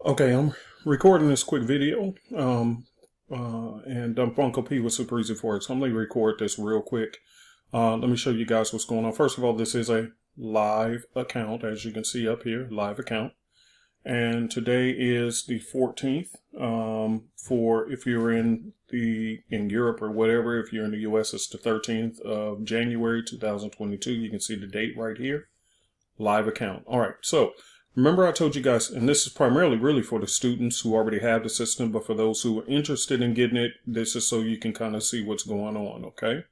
Okay, I'm recording this quick video, and I'm Uncle P with Super Easy Forex. I'm going to record this real quick. Let me show you guys what's going on. First of all, this is a live account, as you can see up here, live account. And today is the 14th. For if you're in Europe or whatever, if you're in the US, it's the 13th of January 2022. You can see the date right here. Live account. All right, so remember I told you guys, and this is primarily really for the students who already have the system, but for those who are interested in getting it, this is so you can kind of see what's going on, okay?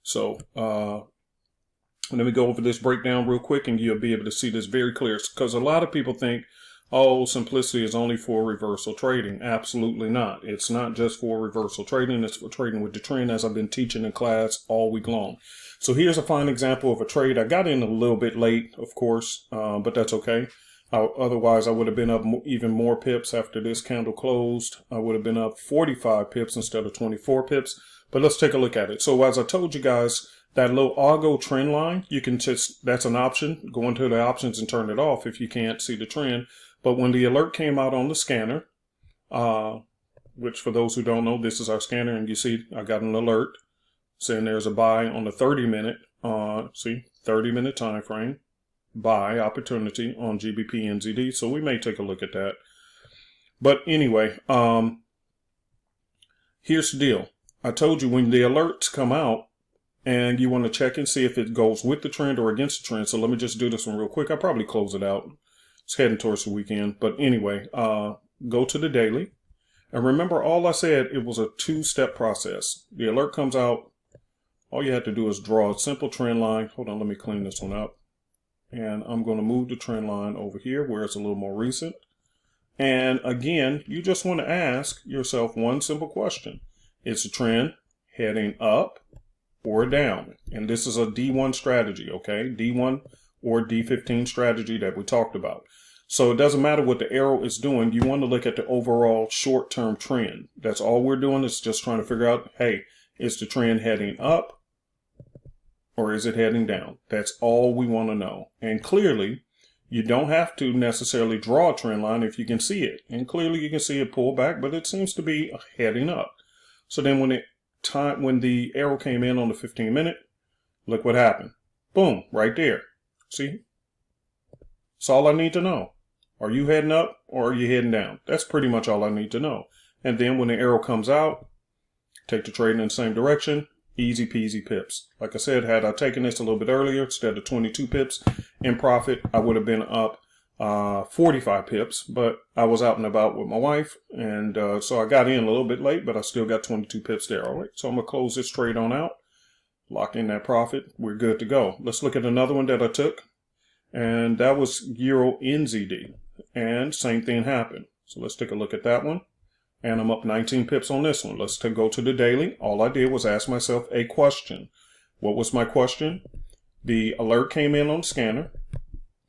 So let me go over this breakdown real quick and you'll be able to see this very clear, because a lot of people think, oh, simplicity is only for reversal trading. Absolutely not. It's not just for reversal trading. It's for trading with the trend, as I've been teaching in class all week long. So here's a fine example of a trade. I got in a little bit late, of course, but that's okay. Otherwise, I would have been up even more pips after this candle closed. I would have been up 45 pips instead of 24 pips. But let's take a look at it. So as I told you guys, that little algo trend line, you can just, that's an option. Go into the options and turn it off if you can't see the trend. But when the alert came out on the scanner, which for those who don't know, this is our scanner, and you see I got an alert saying there's a buy on the 30-minute, 30-minute time frame, buy opportunity on GBP NZD. So we may take a look at that. But anyway, here's the deal. I told you when the alerts come out and you want to check and see if it goes with the trend or against the trend. So let me just do this one real quick. I'll probably close it out. It's heading towards the weekend. But anyway, go to the daily. And remember, all I said, it was a two-step process. The alert comes out. All you have to do is draw a simple trend line. Hold on, let me clean this one up. And I'm going to move the trend line over here where it's a little more recent. And again, you just want to ask yourself one simple question. Is the trend heading up or down? And this is a D1 strategy, okay? D1 or D15 strategy that we talked about. So it doesn't matter what the arrow is doing. You want to look at the overall short-term trend. That's all we're doing, is just trying to figure out, hey, is the trend heading up or is it heading down? That's all we want to know. And clearly, you don't have to necessarily draw a trend line if you can see it. And clearly you can see it pull back, but it seems to be heading up. So then when the arrow came in on the 15-minute, look what happened. Boom, right there. See? That's all I need to know. Are you heading up or are you heading down? That's pretty much all I need to know. And then when the arrow comes out, take the trade in the same direction. Easy peasy pips. Like I said, had I taken this a little bit earlier, instead of 22 pips in profit, I would have been up 45 pips, but I was out and about with my wife, and so I got in a little bit late, but I still got 22 pips there. All right, so I'm going to close this trade on out, lock in that profit. We're good to go. Let's look at another one that I took, and that was Euro NZD, and same thing happened. So let's take a look at that one. And I'm up 19 pips on this one. Let's go to the daily. All I did was ask myself a question. What was my question? The alert came in on the scanner,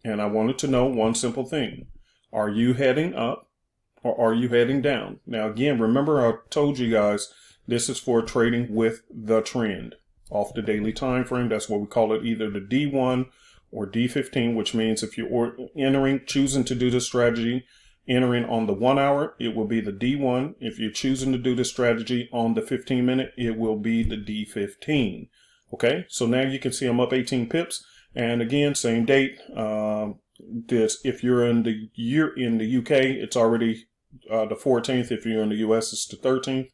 and I wanted to know one simple thing. Are you heading up or are you heading down? Now, again, remember I told you guys this is for trading with the trend off the daily time frame. That's what we call it, either the D1 or D15, which means if you're choosing to do this strategy, entering on the 1 hour, it will be the D1. If you're choosing to do this strategy on the 15-minute, it will be the D15. Okay, so now you can see I'm up 18 pips. And again, same date. If you're in the UK, it's already the 14th. If you're in the US, it's the 13th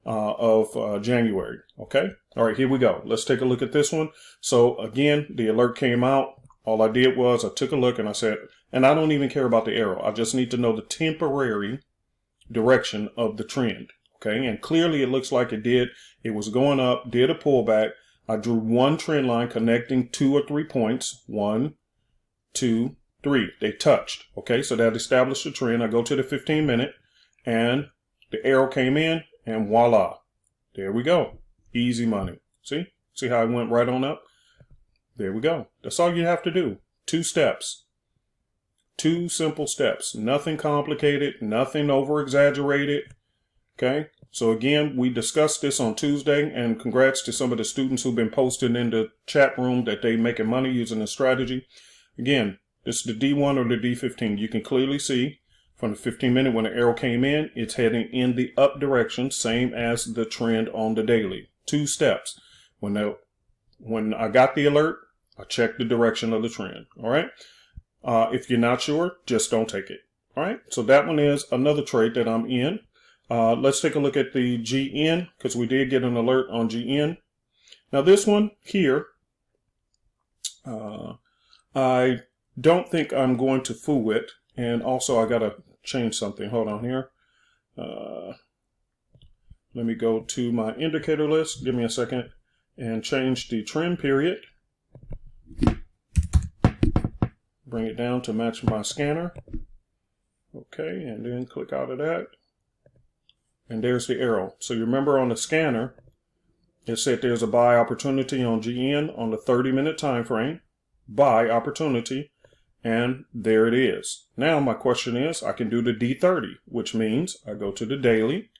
of January. Okay, all right, here we go. Let's take a look at this one. So again, the alert came out. All I did was I took a look and I said, and I don't even care about the arrow. I just need to know the temporary direction of the trend. Okay. And clearly it looks like it did. It was going up, did a pullback. I drew one trend line connecting 2 or 3 points. 1, 2, 3. They touched. Okay. So that established the trend. I go to the 15-minute and the arrow came in and voila. There we go. Easy money. See how it went right on up? There we go. That's all you have to do. 2 steps. 2 simple steps. Nothing complicated. Nothing over exaggerated. Okay. So again, we discussed this on Tuesday, and congrats to some of the students who've been posting in the chat room that they making money using this strategy. Again, this is the D1 or the D15. You can clearly see From the 15 minute, when the arrow came in, it's heading in the up direction, same as the trend on the daily. 2 steps. When I got the alert, I checked the direction of the trend. All right. If you're not sure, just don't take it. All right. So that one is another trade that I'm in. Let's take a look at the GN, because we did get an alert on GN. Now this one here, I don't think I'm going to fool it. And also I got to change something. Hold on here. Let me go to my indicator list. Give me a second and change the trend period. Bring it down to match my scanner. Okay, and then click out of that. And there's the arrow. So you remember on the scanner, it said there's a buy opportunity on GN on the 30-minute time frame. Buy opportunity. And there it is. Now my question is, I can do the D30, which means I go to the daily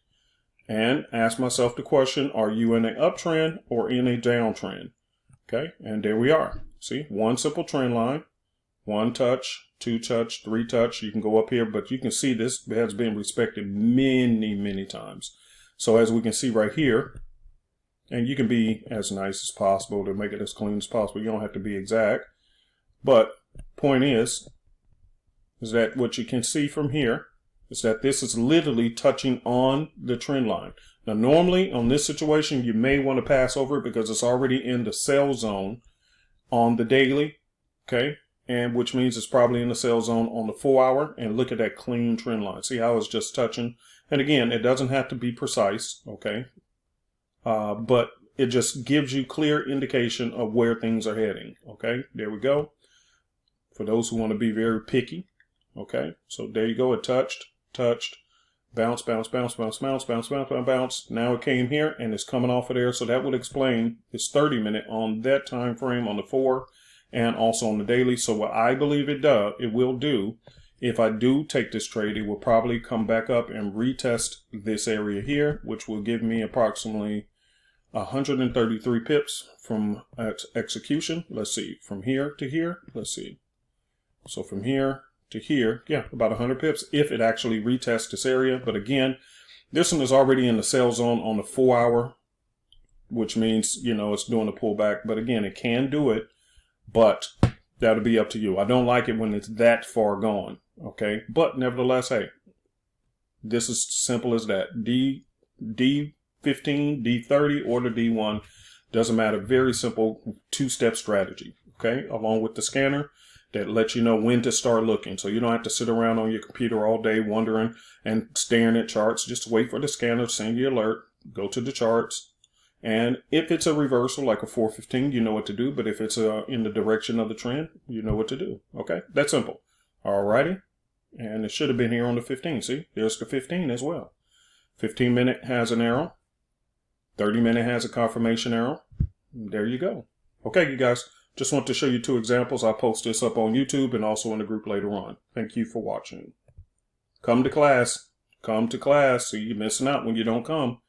and ask myself the question, are you in an uptrend or in a downtrend? Okay, and there we are. See, one simple trend line, 1 touch, 2 touch, 3 touch. You can go up here, but you can see this has been respected many, many times. So as we can see right here, and you can be as nice as possible to make it as clean as possible. You don't have to be exact. But point is that what you can see from here is that this is literally touching on the trend line. Now, normally on this situation, you may want to pass over it because it's already in the sell zone on the daily. Okay. And which means it's probably in the sell zone on the 4-hour, and look at that clean trend line. See how it's just touching? And again, it doesn't have to be precise. Okay. But it just gives you clear indication of where things are heading. Okay. There we go. For those who want to be very picky. Okay. So there you go. It touched, bounce, bounce, bounce, bounce, bounce, bounce, bounce, bounce, bounce. Now it came here and it's coming off of there. So that would explain it's 30-minute on that time frame on the 4 and also on the daily. So what I believe it will do, if I do take this trade, it will probably come back up and retest this area here, which will give me approximately 133 pips from execution. Let's see, from here to here. Let's see. So from here to here, yeah, about 100 pips if it actually retests this area. But again, this one is already in the sell zone on the 4-hour, which means, you know, it's doing a pullback. But again, it can do it, but that'll be up to you. I don't like it when it's that far gone. Okay. But nevertheless, hey, this is simple as that. D15, D30, or the D1, doesn't matter. Very simple 2-step strategy. Okay. Along with the scanner that lets you know when to start looking. So you don't have to sit around on your computer all day wondering and staring at charts. Just wait for the scanner to send you an alert. Go to the charts. And if it's a reversal like a 415, you know what to do. But if it's in the direction of the trend, you know what to do. Okay, that's simple. Alrighty. And it should have been here on the 15. See, there's the 15 as well. 15-minute has an arrow. 30-minute has a confirmation arrow. There you go. Okay, you guys. Just want to show you 2 examples. I'll post this up on YouTube and also in the group later on. Thank you for watching. Come to class. Come to class. So you're missing out when you don't come.